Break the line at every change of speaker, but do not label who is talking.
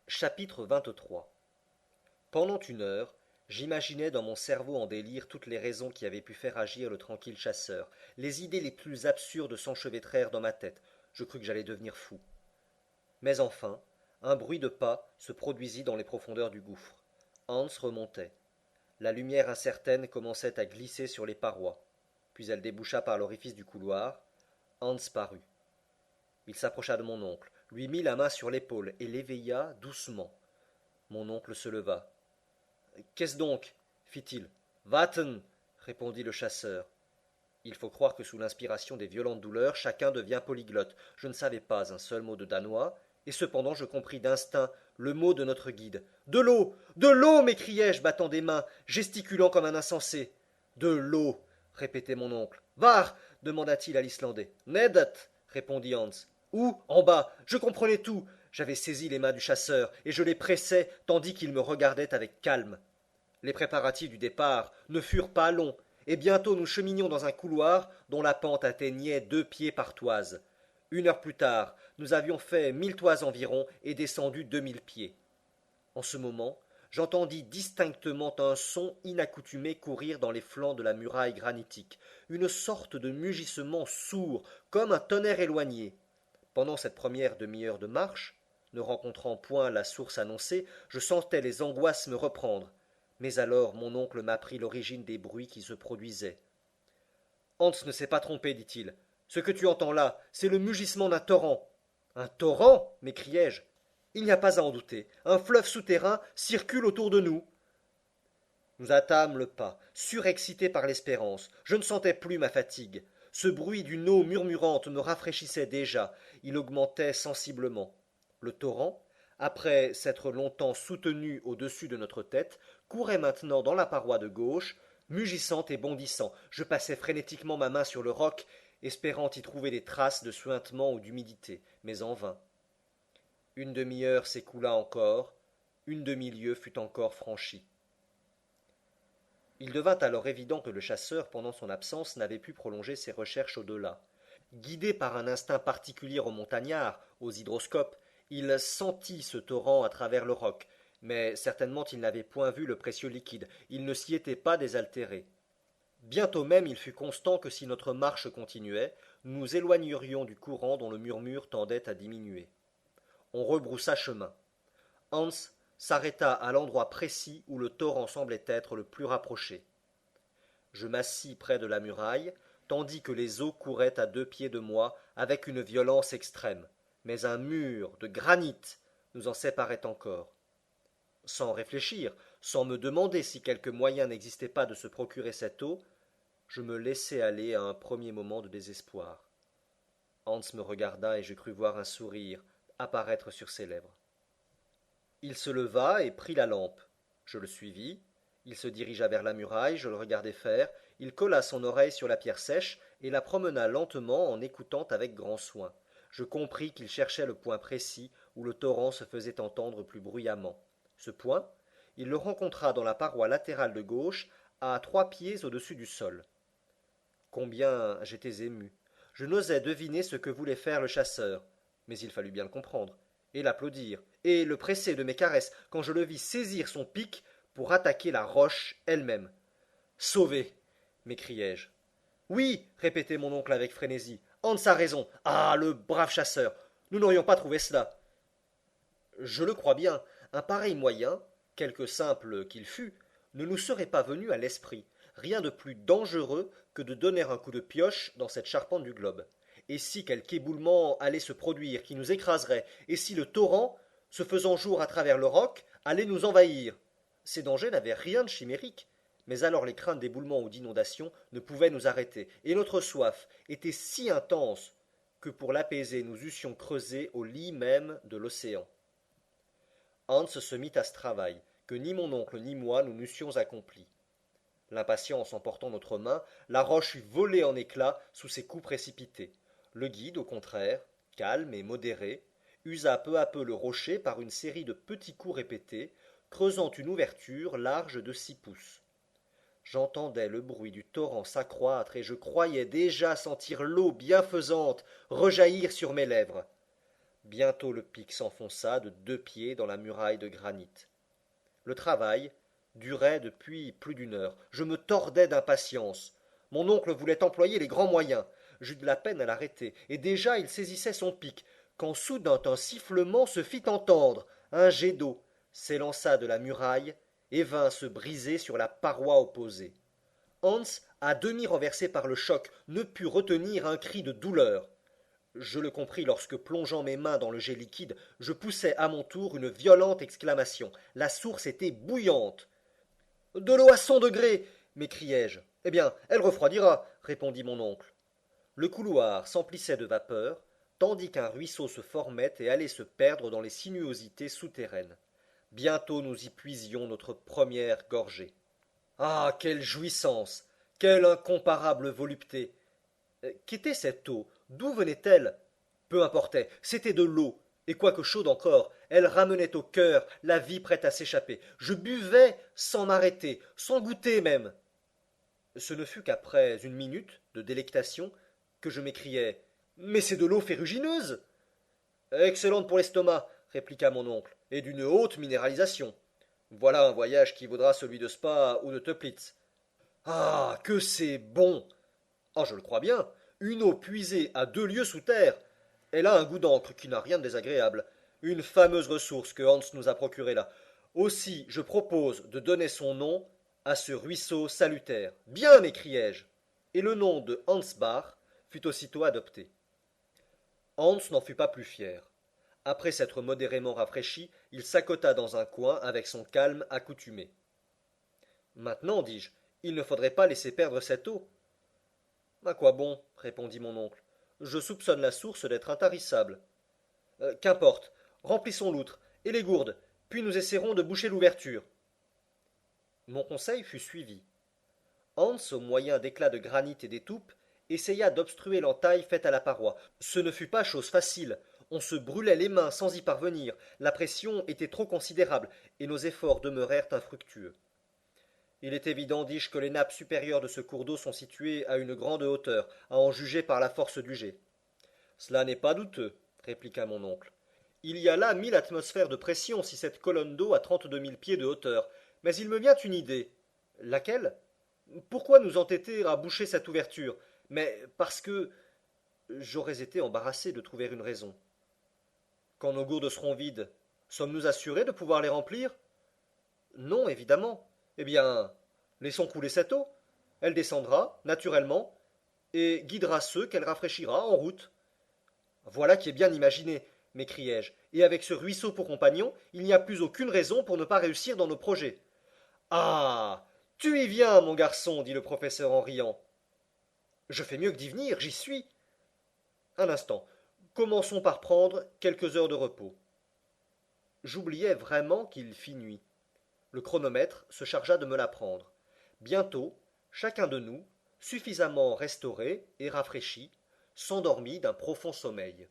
Chapitre 23. Pendant une heure, j'imaginais dans mon cerveau en délire toutes les raisons qui avaient pu faire agir le tranquille chasseur. Les idées les plus absurdes s'enchevêtrèrent dans ma tête. Je crus que j'allais devenir fou. Mais enfin, un bruit de pas se produisit dans les profondeurs du gouffre. Hans remontait. La lumière incertaine commençait à glisser sur les parois. Puis elle déboucha par l'orifice du couloir. Hans parut. Il s'approcha de mon oncle, lui mit la main sur l'épaule et l'éveilla doucement. Mon oncle se leva. Qu'est-ce donc fit-il. Vatten répondit le chasseur. Il faut croire que sous l'inspiration des violentes douleurs, chacun devient polyglotte. Je ne savais pas un seul mot de danois, et cependant je compris d'instinct le mot de notre guide. De l'eau. De l'eau. M'écriai-je, battant des mains, gesticulant comme un insensé. De l'eau, répétait mon oncle. Var demanda-t-il à l'Islandais. Nedet, répondit Hans. Où? En bas. Je comprenais tout. J'avais saisi les mains du chasseur, et je les pressais tandis qu'il me regardait avec calme. Les préparatifs du départ ne furent pas longs, et bientôt nous cheminions dans un couloir dont la pente atteignait 2 pieds par toise. 1 heure plus tard, nous avions fait 1000 toises environ et descendu 2000 pieds. En ce moment, j'entendis distinctement un son inaccoutumé courir dans les flancs de la muraille granitique, une sorte de mugissement sourd, comme un tonnerre éloigné. Pendant cette première demi-heure de marche, ne rencontrant point la source annoncée, je sentais les angoisses me reprendre. Mais alors mon oncle m'apprit l'origine des bruits qui se produisaient. Hans ne s'est pas trompé, dit-il. Ce que tu entends là, c'est le mugissement d'un torrent. Un torrent m'écriai-je. Il n'y a pas à en douter. Un fleuve souterrain circule autour de nous. Nous hâtâmes le pas, surexcités par l'espérance. Je ne sentais plus ma fatigue. Ce bruit d'une eau murmurante me rafraîchissait déjà. Il augmentait sensiblement. Le torrent, après s'être longtemps soutenu au-dessus de notre tête, courait maintenant dans la paroi de gauche, mugissant et bondissant. Je passais frénétiquement ma main sur le roc, espérant y trouver des traces de suintement ou d'humidité, mais en vain. Une demi-heure s'écoula encore, une demi-lieue fut encore franchie. Il devint alors évident que le chasseur, pendant son absence, n'avait pu prolonger ses recherches au-delà. Guidé par un instinct particulier aux montagnards, aux hydroscopes, il sentit ce torrent à travers le roc, mais certainement il n'avait point vu le précieux liquide, il ne s'y était pas désaltéré. Bientôt même il fut constant que si notre marche continuait, nous nous éloignerions du courant dont le murmure tendait à diminuer. On rebroussa chemin. Hans s'arrêta à l'endroit précis où le torrent semblait être le plus rapproché. Je m'assis près de la muraille, tandis que les eaux couraient à 2 pieds de moi avec une violence extrême, mais un mur de granit nous en séparait encore. Sans réfléchir, sans me demander si quelque moyen n'existait pas de se procurer cette eau, je me laissai aller à un premier moment de désespoir. Hans me regarda et je crus voir un sourire apparaître sur ses lèvres. Il se leva et prit la lampe. Je le suivis. Il se dirigea vers la muraille, je le regardai faire. Il colla son oreille sur la pierre sèche et la promena lentement en écoutant avec grand soin. Je compris qu'il cherchait le point précis où le torrent se faisait entendre plus bruyamment. Ce point, il le rencontra dans la paroi latérale de gauche, à 3 pieds au-dessus du sol. Combien j'étais ému. Je n'osais deviner ce que voulait faire le chasseur, mais il fallut bien le comprendre, et l'applaudir, et le presser de mes caresses quand je le vis saisir son pic pour attaquer la roche elle-même. Sauvé m'écriai-je. Oui, répétait mon oncle avec frénésie. Hans a raison. Ah, le brave chasseur. Nous n'aurions pas trouvé cela. Je le crois bien, un pareil moyen, quelque simple qu'il fût, ne nous serait pas venu à l'esprit. Rien de plus dangereux que de donner un coup de pioche dans cette charpente du globe. Et si quelque éboulement allait se produire qui nous écraserait, et si le torrent, se faisant jour à travers le roc, allait nous envahir. Ces dangers n'avaient rien de chimérique. Mais alors les craintes d'éboulement ou d'inondation ne pouvaient nous arrêter, et notre soif était si intense que pour l'apaiser nous eussions creusé au lit même de l'océan. Hans se mit à ce travail, que ni mon oncle ni moi nous n'eussions accompli. L'impatience emportant notre main, la roche eut volé en éclats sous ses coups précipités. Le guide, au contraire, calme et modéré, usa peu à peu le rocher par une série de petits coups répétés, creusant une ouverture large de 6 pouces. J'entendais le bruit du torrent s'accroître et je croyais déjà sentir l'eau bienfaisante rejaillir sur mes lèvres. Bientôt le pic s'enfonça de 2 pieds dans la muraille de granit. Le travail durait depuis plus d'1 heure. Je me tordais d'impatience. Mon oncle voulait employer les grands moyens. J'eus de la peine à l'arrêter, et déjà il saisissait son pic, quand soudain un sifflement se fit entendre. Un jet d'eau s'élança de la muraille et vint se briser sur la paroi opposée. Hans, à demi renversé par le choc, ne put retenir un cri de douleur. Je le compris lorsque, plongeant mes mains dans le jet liquide, je poussai à mon tour une violente exclamation. La source était bouillante. De l'eau à 100 degrés m'écriai-je. Eh bien, elle refroidira, répondit mon oncle. Le couloir s'emplissait de vapeur, tandis qu'un ruisseau se formait et allait se perdre dans les sinuosités souterraines. Bientôt nous y puisions notre première gorgée. Ah, quelle jouissance! Quelle incomparable volupté! Qu'était cette eau? D'où venait-elle? Peu importait, c'était de l'eau, et quoique chaude encore, elle ramenait au cœur la vie prête à s'échapper. Je buvais sans m'arrêter, sans goûter même. Ce ne fut qu'après 1 minute de délectation que je m'écriai. Mais c'est de l'eau ferrugineuse! Excellente pour l'estomac, répliqua mon oncle, et d'une haute minéralisation. Voilà un voyage qui vaudra celui de Spa ou de Teplitz. Ah, que c'est bon! Ah, je le crois bien. Une eau puisée à 2 lieues sous terre. Elle a un goût d'encre qui n'a rien de désagréable. Une fameuse ressource que Hans nous a procurée là. Aussi, je propose de donner son nom à ce ruisseau salutaire. Bien, m'écriai-je. Et le nom de Hans Bach fut aussitôt adopté. Hans n'en fut pas plus fier. Après s'être modérément rafraîchi, il s'accota dans un coin avec son calme accoutumé. Maintenant, dis-je, il ne faudrait pas laisser perdre cette eau. À quoi bon? Répondit mon oncle. Je soupçonne la source d'être intarissable. Qu'importe, remplissons l'outre et les gourdes, puis nous essaierons de boucher l'ouverture. Mon conseil fut suivi. Hans, au moyen d'éclats de granit et d'étoupe, essaya d'obstruer l'entaille faite à la paroi. Ce ne fut pas chose facile. On se brûlait les mains sans y parvenir. La pression était trop considérable, et nos efforts demeurèrent infructueux. Il est évident, dis-je, que les nappes supérieures de ce cours d'eau sont situées à une grande hauteur, à en juger par la force du jet. Cela n'est pas douteux, répliqua mon oncle. Il y a là 1 000 atmosphères de pression si cette colonne d'eau a 32 000 pieds de hauteur. Mais il me vient une idée. Laquelle? Pourquoi nous entêter à boucher cette ouverture? Mais parce que j'aurais été embarrassé de trouver une raison. Quand nos gourdes seront vides, sommes-nous assurés de pouvoir les remplir? Non, évidemment. Eh bien, laissons couler cette eau. Elle descendra, naturellement, et guidera ceux qu'elle rafraîchira en route. Voilà qui est bien imaginé, m'écriai-je, et avec ce ruisseau pour compagnon, il n'y a plus aucune raison pour ne pas réussir dans nos projets. Ah! Tu y viens, mon garçon, dit le professeur en riant. Je fais mieux que d'y venir, j'y suis. Un instant. Commençons par prendre quelques heures de repos. J'oubliais vraiment qu'il fit nuit. Le chronomètre se chargea de me l'apprendre. Bientôt, chacun de nous, suffisamment restauré et rafraîchi, s'endormit d'un profond sommeil.